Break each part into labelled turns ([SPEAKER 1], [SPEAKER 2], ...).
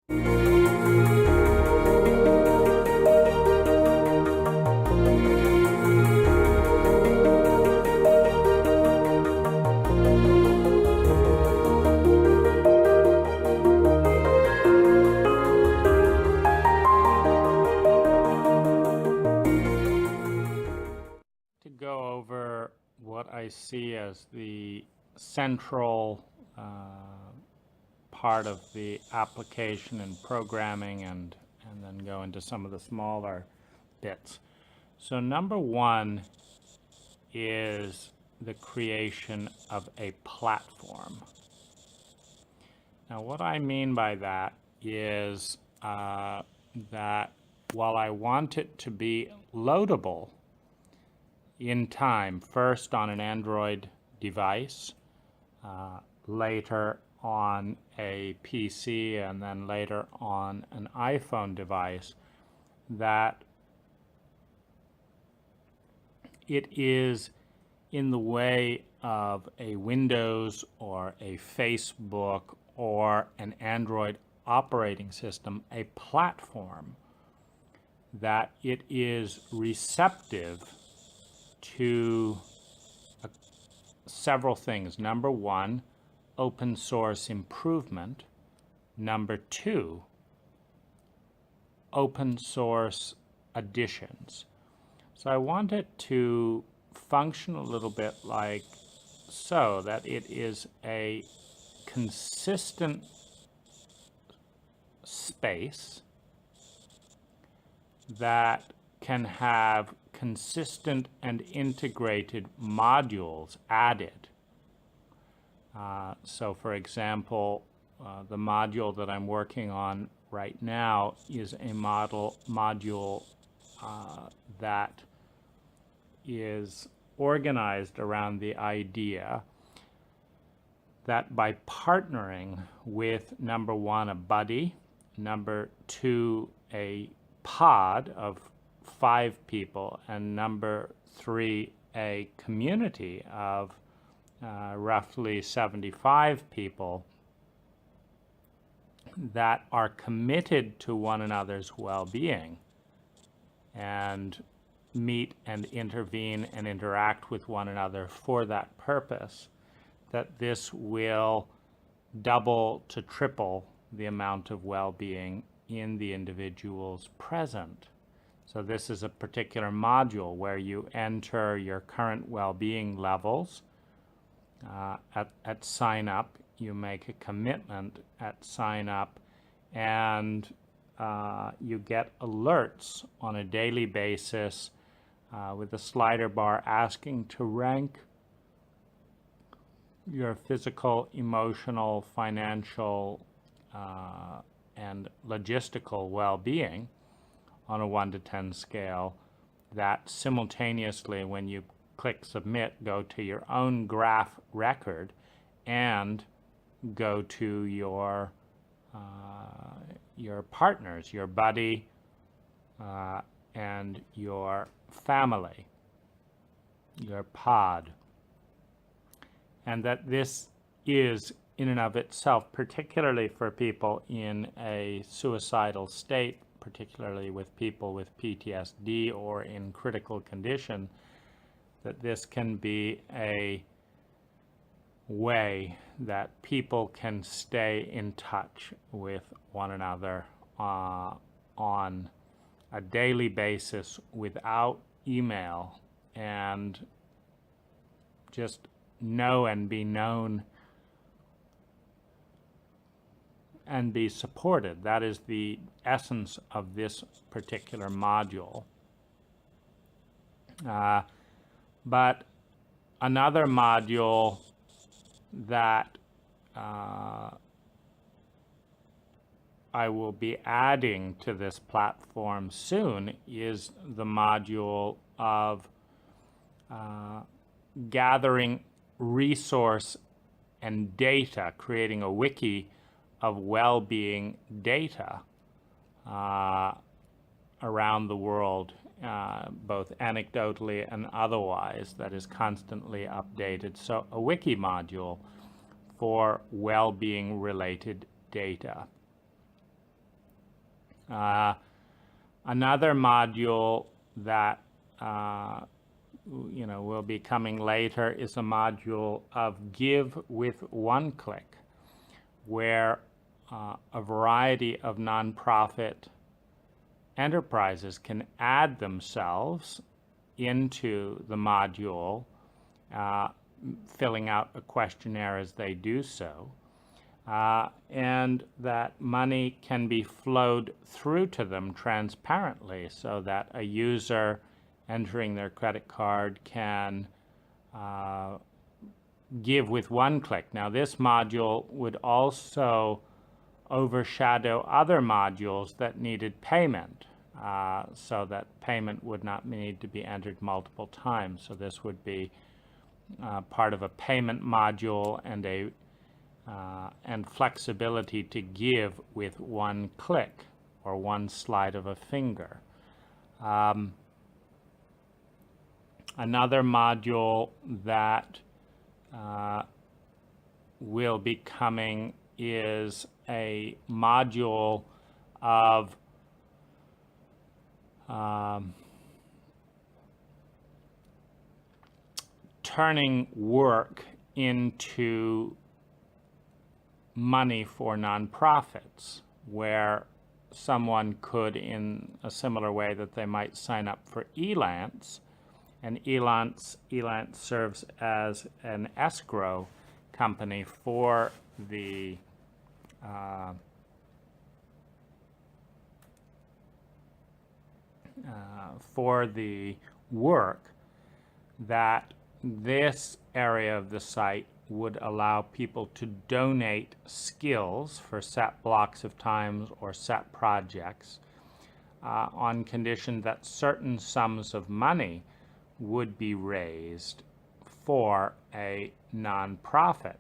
[SPEAKER 1] To go over what I see as the central part of the application and programming, and then go into some of the smaller bits. So number one is the creation of a platform. Now what I mean by that is that while I want it to be loadable in time, first on an Android device, later on a PC, and then later on an iPhone device, that it is in the way of a Windows or a Facebook or an Android operating system, a platform, that it is receptive to several things. Number one, open source improvement. Number two, open source additions. So I want it to function a little bit like so, that it is a consistent space that can have consistent and integrated modules added. So for example, the module that I'm working on right now is a module that is organized around the idea that by partnering with, number one, a buddy, number two, a pod of 5 people, and number 3, a community of roughly 75 people that are committed to one another's well-being and meet and intervene and interact with one another for that purpose, that this will double to triple the amount of well-being in the individuals present. So this is a particular module where you enter your current well-being levels at sign up. You make a commitment at sign up, and you get alerts on a daily basis with a slider bar asking to rank your physical, emotional, financial, and logistical well-being on a 1 to 10 scale, that simultaneously, when you click submit, go to your own graph record and go to your partners, your buddy, and your family, your pod. And that this is, in and of itself, particularly for people in a suicidal state, particularly with people with PTSD or in critical condition, that this can be a way that people can stay in touch with one another on a daily basis without email, and just know and be known and be supported. That is the essence of this particular module. But another module that I will be adding to this platform soon is the module of gathering resource and data, creating a wiki of well-being data around the world, both anecdotally and otherwise, that is constantly updated. So a wiki module for well-being related data. Another module that will be coming later is a module of Give with one click, where a variety of nonprofit enterprises can add themselves into the module, filling out a questionnaire as they do so, and that money can be flowed through to them transparently, so that a user entering their credit card can give with one click. Now, this module would also overshadow other modules that needed payment, so that payment would not need to be entered multiple times. So this would be part of a payment module and flexibility to give with one click or one slide of a finger. Another module that will be coming is a module of turning work into money for nonprofits, where someone could, in a similar way that they might sign up for Elance, and Elance serves as an escrow company for the work, that this area of the site would allow people to donate skills for set blocks of times or set projects, on condition that certain sums of money would be raised for a nonprofit.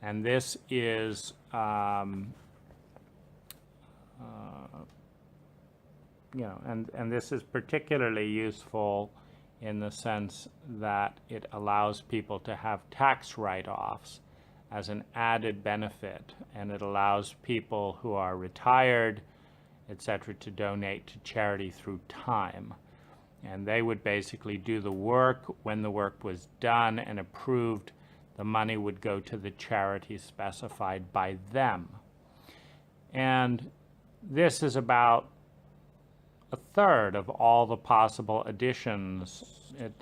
[SPEAKER 1] And this is and this is particularly useful in the sense that it allows people to have tax write-offs as an added benefit, and it allows people who are retired, etc., to donate to charity through time. And they would basically do the work. When the work was done and approved, the money would go to the charity specified by them. And this is about a third of all the possible additions.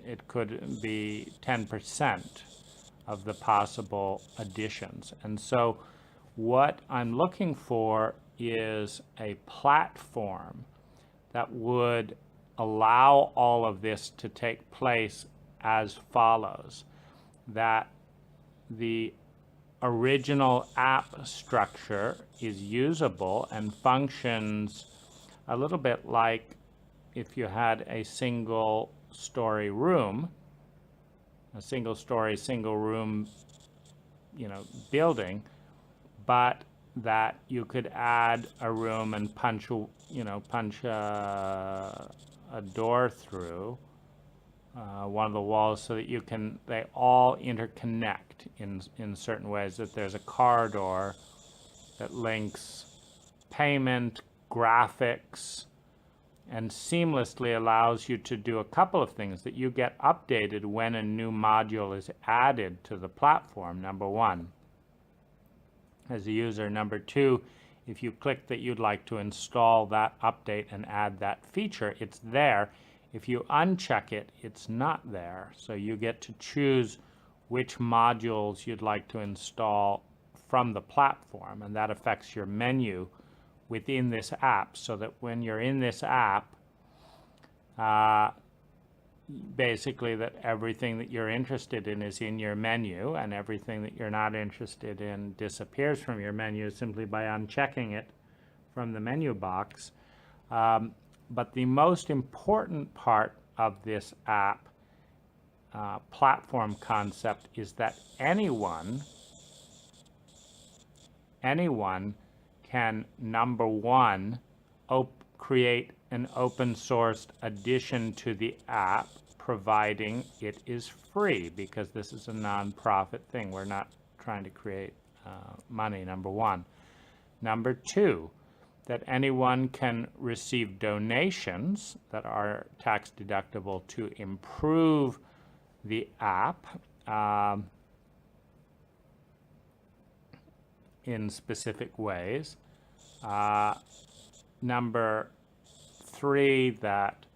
[SPEAKER 1] It could be 10% of the possible additions. And so what I'm looking for is a platform that would allow all of this to take place as follows: that the original app structure is usable and functions a little bit like if you had a single-story room, a single-story, single-room, building, but that you could add a room and punch a door through one of the walls, so that they all interconnect in certain ways, that there's a corridor that links payment, graphics, and seamlessly allows you to do a couple of things: that you get updated when a new module is added to the platform, number one, as a user. Number two, if you click that you'd like to install that update and add that feature, it's there. If you uncheck it, it's not there. So you get to choose which modules you'd like to install from the platform, and that affects your menu within this app, so that when you're in this app, basically that everything that you're interested in is in your menu, and everything that you're not interested in disappears from your menu simply by unchecking it from the menu box. But the most important part of this app platform concept is that anyone can, number one, create an open sourced addition to the app, providing it is free, because this is a non-profit thing. We're not trying to create money, number one. Number two, that anyone can receive donations that are tax deductible to improve the app in specific ways. Number 3, that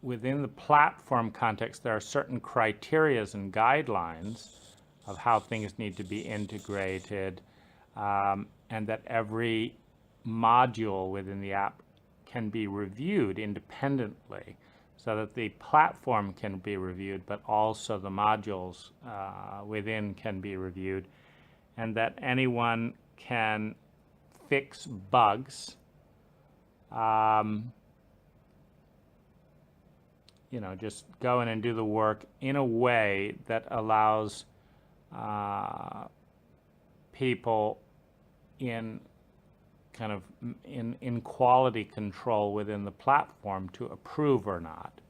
[SPEAKER 1] within the platform context, there are certain criteria and guidelines of how things need to be integrated, and that every module within the app can be reviewed independently, so that the platform can be reviewed, but also the modules within can be reviewed, and that anyone can fix bugs. Just go in and do the work in a way that allows people in quality control within the platform to approve or not.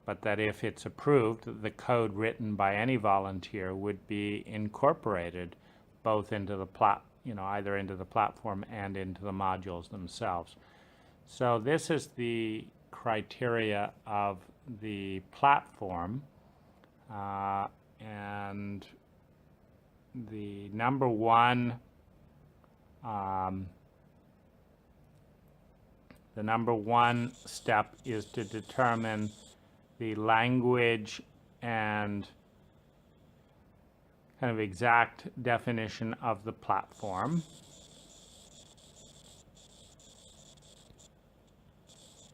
[SPEAKER 1] But that if it's approved, the code written by any volunteer would be incorporated both into the either into the platform and into the modules themselves. So this is the criteria of the platform, and the number one step is to determine the language and kind of exact definition of the platform.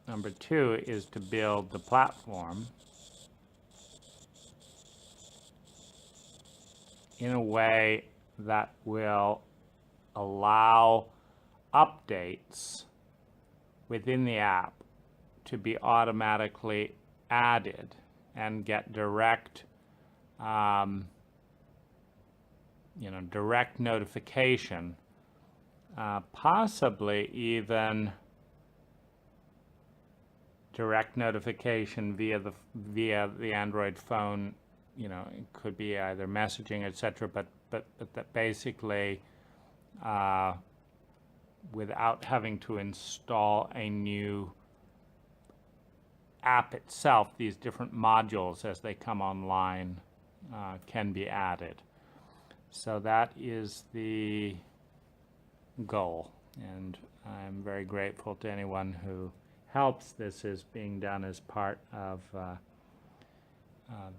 [SPEAKER 1] Number 2 is to build the platform in a way that will allow updates within the app to be automatically added and get direct direct notification, possibly even direct notification via the Android phone. It could be either messaging, etc., but that basically without having to install a new app itself, these different modules as they come online can be added. So that is the goal, and I'm very grateful to anyone who helps. This is being done as part of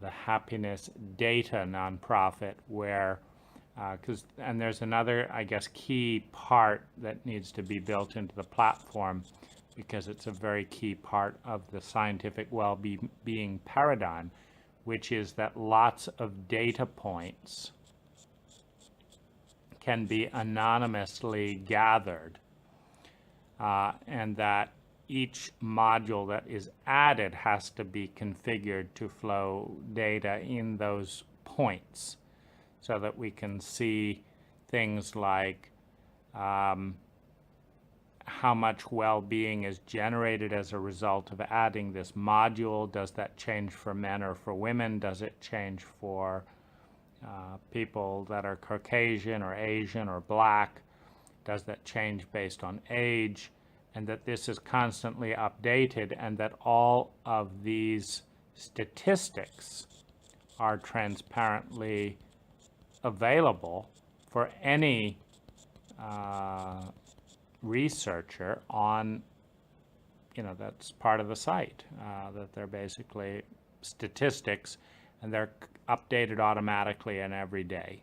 [SPEAKER 1] the Happiness Data nonprofit, where and there's another, I guess, key part that needs to be built into the platform, because it's a very key part of the scientific well-being paradigm, which is that lots of data points can be anonymously gathered, and that each module that is added has to be configured to flow data in those points, so that we can see things like how much well-being is generated as a result of adding this module. Does that change for men or for women? Does it change for people that are Caucasian or Asian or Black? Does that change based on age? And that this is constantly updated, and that all of these statistics are transparently available for any researcher on, that's part of the site, that they're basically statistics, and they're updated automatically and every day.